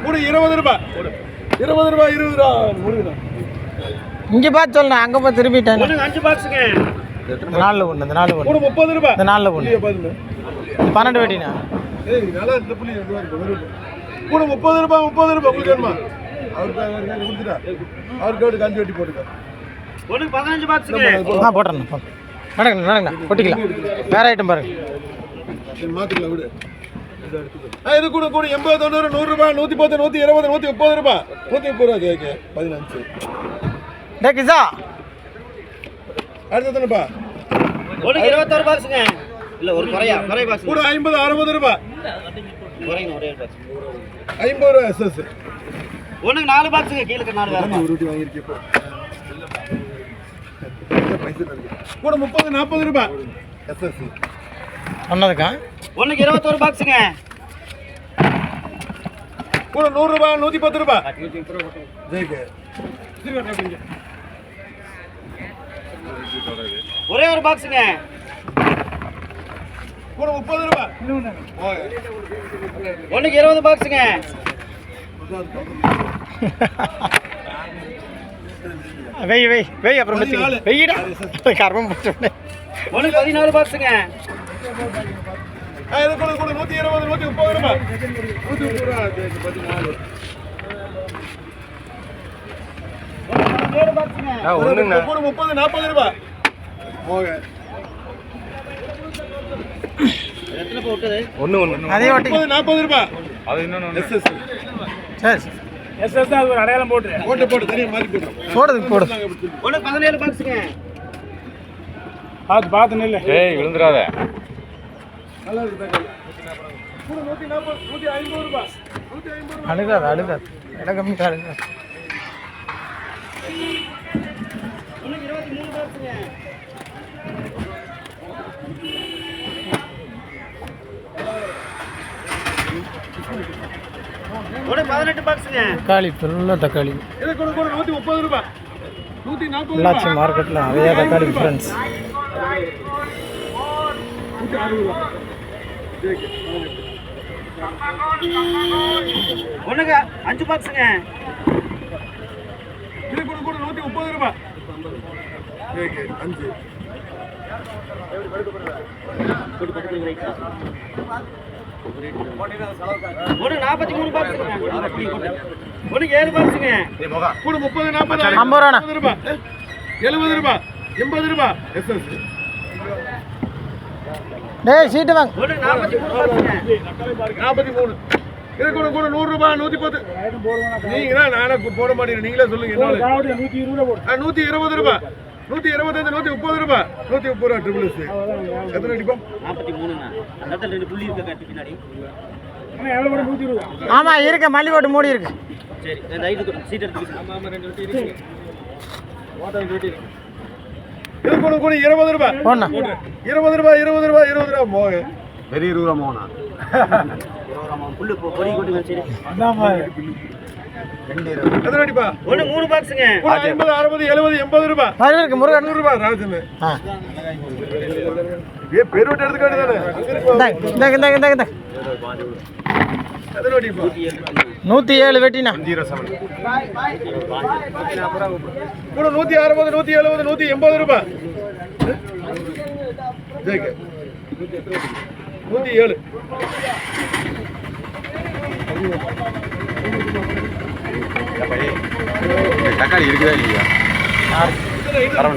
கூட 20 ரூபாய் 20 ரூபாய் 20 ரூபா இங்கே பார்த்து சொல்லணும் அங்கே பார்த்து திரும்பிட்டேன் 5 பாக்ஸுங்க நாலில் ஒன்று இந்த 4 கூட 30 ரூபாய் இந்த 4 ஒன்று 12 வெட்டினா நல்லா இந்த புள்ளி கூட 30 ரூபாய் உங்களுக்கு வேணுமா அவருக்கு கொடுத்துட்டா அவருக்கு 5 வெட்டி போட்டுக்க ஒன்று 15 பாக்ஸுங்க போட்டுறேன் நடங்கண்ணா கொட்டிக்கலாம் வேற ஐட்டம் பாருங்க மாத்திக்கலாம் விடு இது கூட 80 90 100 ரூபாய் 110 120 130 ரூபாய் 130 ரூபாய் கேக்கு 15 டேய் கிசா அடுத்ததுப்பா ஒரு 21 பாக்ஸ்ங்க இல்ல ஒரு குறை பாக்ஸ் கூட 50 60 ரூபாய் குறைங்க ஒரே பாக்ஸ் 50 ரூபாய் எஸ்எஸ் ஒண்ணுக்கு 4 பாக்ஸ்ங்க கீழக்கு 4 வேற ஒரு ரூபாய் வாங்கி இருக்கீங்க கூட 30 40 ரூபாய் எஸ்எஸ் சொன்னதுக்கா ஒண்ணுக்கு 21 பாக்ஸ்ங்க கூட 100 ரூபாய் 110 ரூபாய் ஜெய்கே ஒரே ஒரு பாக்ஸ்ங்க கூட 30 ரூபாய் ஒண்ணுக்கு 20 பாக்ஸ்ங்க வெய் அப்புறம் வெயிடா கர்மம் போட்டு ஒண்ணுக்கு 14 பாக்ஸ்ங்க இது கூட 120 130 ரூபாய் 130 ரூபாய் 14 7 பாக்ஸ்ங்க ஒண்ணுங்க கூட 30 40 ரூபாய் ஓகே எத்தனை போட்டது ஒண்ணு அதே வாட்டி 40 ரூபாய் அது இன்னொன்னு எஸ்எஸ் சரி எஸ்எஸ் அது ஒரு அடையாளம் போட்டு தனியா மாத்தி போடு போடு ஒண்ணுக்கு 17 பாக்ஸ்ங்க பார்த்து நில்லு ஏய் விழுந்துறாத நல்லா இருக்கு கூட 140 150 ரூபாய் 150 அழுகாது இடம் கம்மி அழுகாது ஒண்ணுக்கு 23 பாக்ஸ்ங்க ஒண்ணு 18 பாக்ஸ்ங்க தக்காளி ஃபுல்லாக தக்காளி இது கூட 130 ரூபாய் 140 பொள்ளாச்சி மார்க்கெட்டில் நிறைய தக்காளி ஃப்ரெண்ட்ஸ் ஒண்ணுக்கு 5 பாக்ஸ்ங்க இது கூட 130 ரூபாய் ஓகே 5 ஒண்ணு 43 பாக்ஸ்ங்க ஒண்ணுக்கு 7 பாக்ஸ்ங்க கூட 30 40 50 ரூபாய் 70 ரூபாய் 80 ரூபாய் எஸ்எஸ் டேய் சீட்டு வாங்க ஒண்ணு 43 பாக்ஸ்ங்க 43 இது கூட 100 ரூபாய் 110 நீங்க நானே போட மாட்டீங்க நீங்களே சொல்லுங்க என்ன 120 ரூபாய் 125 130 ரூபாய் 130 ரூபாய் ட்ரிபிள் எஸ் எத்தனை அடிப்போம் 43ங்க அந்த இடத்துல ரெண்டு புள்ளி இருக்க கட்டி பின்னாடி ஆமா இருக்கு மல்லி போட்டு மூடி இருக்கு சரி இந்த ஐடு சீட் எடுத்து ஆமா ரெண்டு வெட்டி இருக்கு இது கூட 20 ரூபாய் போண்ணா 20 ரூபாய் 20 ரூபாய் 20 ரூபாய் மோக பெரிய 20 ரூபா மோனா புல்லு பொடி கொட்டுங்க சரி எத்தனை அடிப்பா ஒண்ணு 3 பாக்ஸ்ங்க 50 60 70 80 ரூபாய் அது இருக்கு முருகன் 100 ரூபாய் ராஜன் பெருவிட்டு எடுத்துக்காட்டுதானே இந்த எத்தனை அடிப்பா 107 வெட்டினா கூட 160 170 180 ரூபாய் ஜெய்க 107 தக்காளி இருக்குதா இல்லையா